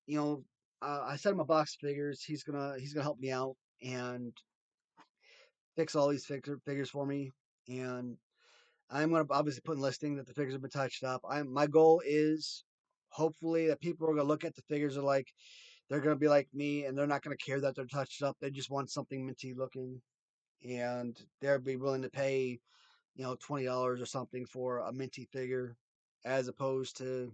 you know I sent him a box of figures. He's gonna help me out and fix all these figures for me. And I'm gonna obviously put in listing that the figures have been touched up. My goal is hopefully that people are gonna look at the figures are like they're gonna be like me and they're not gonna care that they're touched up. They just want something minty looking and they'll be willing to pay $20 or something for a minty figure as opposed to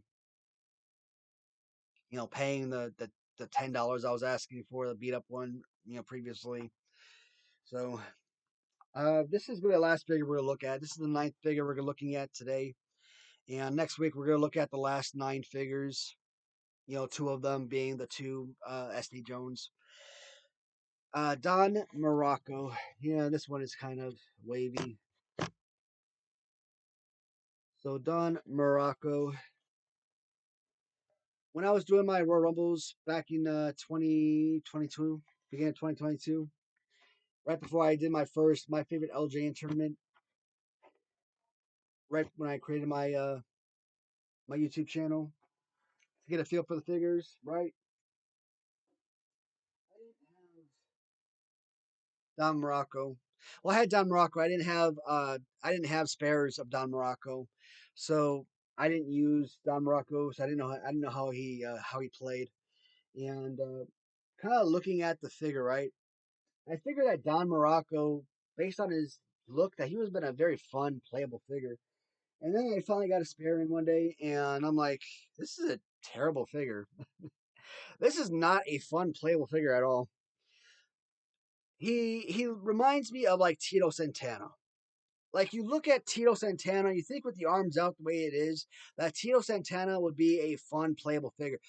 paying the $10 I was asking for the beat up one previously. So this is really the last figure we're gonna look at. This is the ninth figure we're looking at today. And next week, we're going to look at the last nine figures, two of them being the two SD Jones. Don Morocco. Yeah, this one is kind of wavy. So, Don Morocco. When I was doing my Royal Rumbles back in 2022, beginning of 2022, right before I did my favorite LJN tournament, right when I created my YouTube channel to get a feel for the figures, right? Don Morocco. Well, I had Don Morocco. I didn't have spares of Don Morocco, so I didn't use Don Morocco. So I didn't know how he played. And kind of looking at the figure, right? I figured that Don Morocco, based on his look, that he was been a very fun, playable figure. And then I finally got a spare in one day, and I'm like, this is a terrible figure. This is not a fun, playable figure at all. He reminds me of like Tito Santana. Like you look at Tito Santana, you think with the arms out the way it is, that Tito Santana would be a fun playable figure.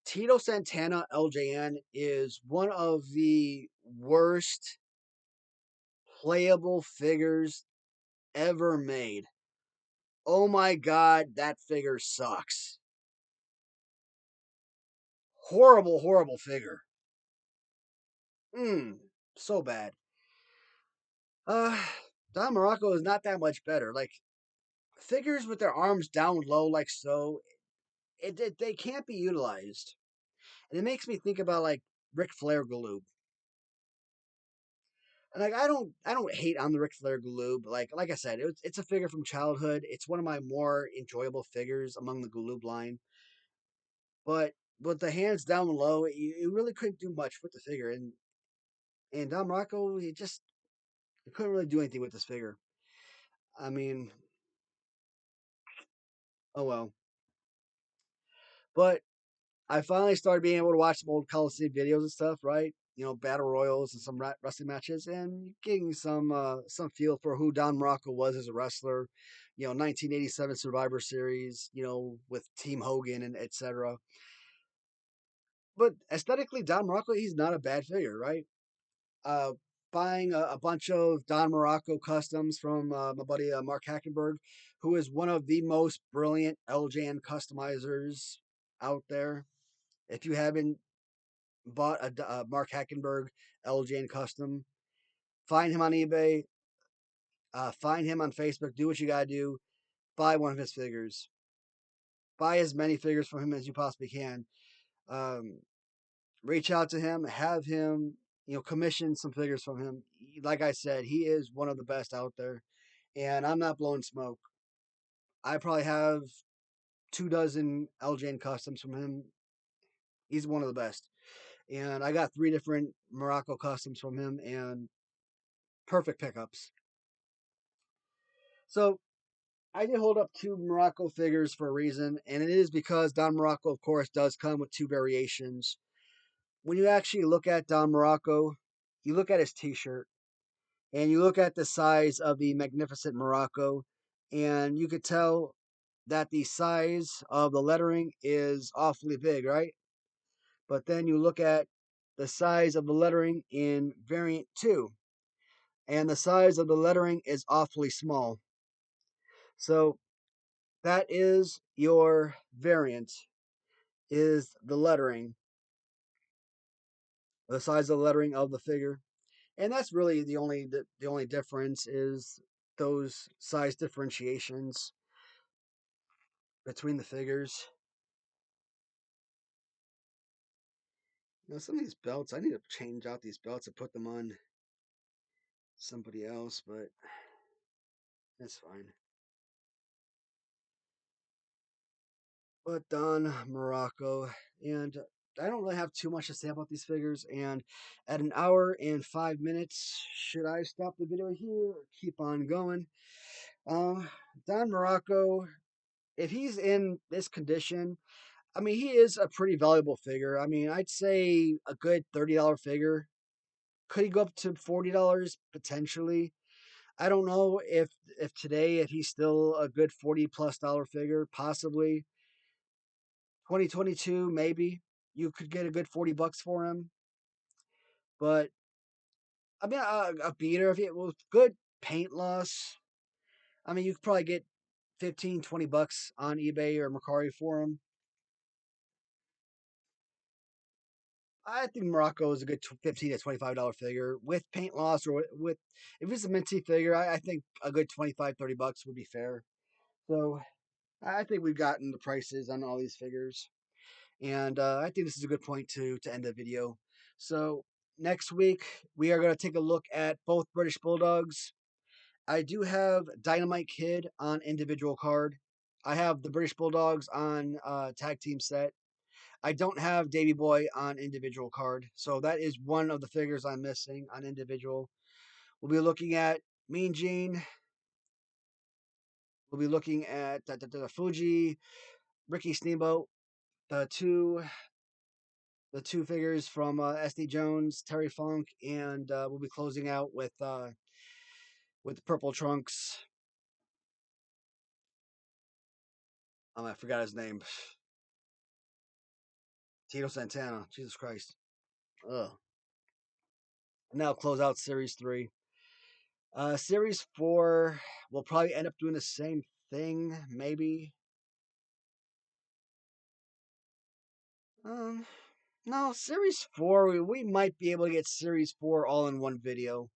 Tito Santana LJN is one of the worst playable figures ever made. Oh my god, that figure sucks. Horrible, horrible figure. So bad. Uh Don Morocco is not that much better. Like figures with their arms down low like so, they can't be utilized. And it makes me think about like Ric Flair Galoob. And like I don't hate on the Ric Flair Galoob. Like I said, it's a figure from childhood. It's one of my more enjoyable figures among the Galoob line. But with the hands down low, you really couldn't do much with the figure. And Don Rocco, he couldn't really do anything with this figure. I mean, oh well. But I finally started being able to watch some old Coliseum videos and stuff, right? Battle royals and some wrestling matches, and getting some feel for who Don Morocco was as a wrestler. 1987 Survivor Series, with Team Hogan and etc. But aesthetically, Don Morocco, he's not a bad figure, right? Uh, Buying a bunch of Don Morocco customs from my buddy Mark Hackenberg, who is one of the most brilliant LJN customizers out there. If you haven't bought a Mark Hackenberg LJN custom, find him on eBay, find him on Facebook, do what you gotta do, buy one of his figures, buy as many figures from him as you possibly can. Um, Reach out to him, have him, commission some figures from him. Like I said, he is one of the best out there, and I'm not blowing smoke. I probably have 2 dozen LJN customs from him. He's one of the best. And I got 3 different Morocco customs from him, and perfect pickups. So I did hold up 2 Morocco figures for a reason, and it is because Don Morocco, of course, does come with 2 variations. When you actually look at Don Morocco, you look at his T-shirt, and you look at the size of the Magnificent Morocco, and you could tell that the size of the lettering is awfully big, right? But then you look at the size of the lettering in variant 2, and the size of the lettering is awfully small. So that is your variant, is the lettering, the size of the lettering of the figure. And that's really the only difference is those size differentiations between the figures. You know, some of these belts, I need to change out these belts and put them on somebody else, but that's fine. But Don Morocco, and I don't really have too much to say about these figures. And at an hour and 5 minutes, should I stop the video here or keep on going? Uh, Don Morocco, if he's in this condition, I mean, he is a pretty valuable figure. I mean, I'd say a good $30 figure. Could he go up to $40 potentially? I don't know if today if he's still a good $40+ figure, possibly. 2022, maybe you could get a good $40 for him. But I mean, a beater if it was good paint loss. I mean, you could probably get 15, $20 on eBay or Mercari for him. I think Morocco is a good $15 to $25 figure with paint loss or with if it's a minty figure. I think a good 25, $30 would be fair. So I think we've gotten the prices on all these figures. And I think this is a good point to end the video. So next week we are going to take a look at both British Bulldogs. I do have Dynamite Kid on individual card. I have the British Bulldogs on tag team set. I don't have Davy Boy on individual card, so that is one of the figures I'm missing on individual. We'll be looking at Mean Gene. We'll be looking at the Fuji, Ricky Steamboat, the two figures from SD Jones, Terry Funk, and we'll be closing out with the Purple Trunks. I forgot his name. Tito Santana. Jesus Christ. Ugh. Now close out Series 3. Series 4 will probably end up doing the same thing, maybe. Um, no, Series 4, we might be able to get Series 4 all in one video.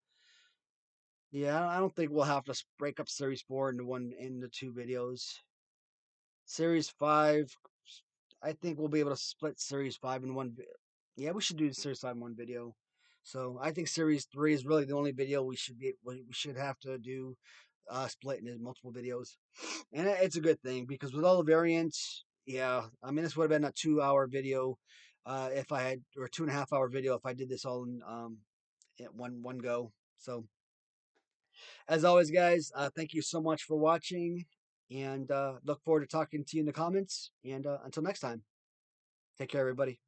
Yeah, I don't think we'll have to break up Series 4 into two videos. Series 5, I think we'll be able to split Series 5 in one. Yeah, we should do the Series 5 in one video. So I think Series 3 is really the only video we should have to do split into multiple videos. And it's a good thing because with all the variants, yeah, I mean, this would have been a 2 hour video if I had, or 2.5 hour video if I did this all in at one go. So as always, guys, thank you so much for watching, and look forward to talking to you in the comments. And until next time, take care, everybody.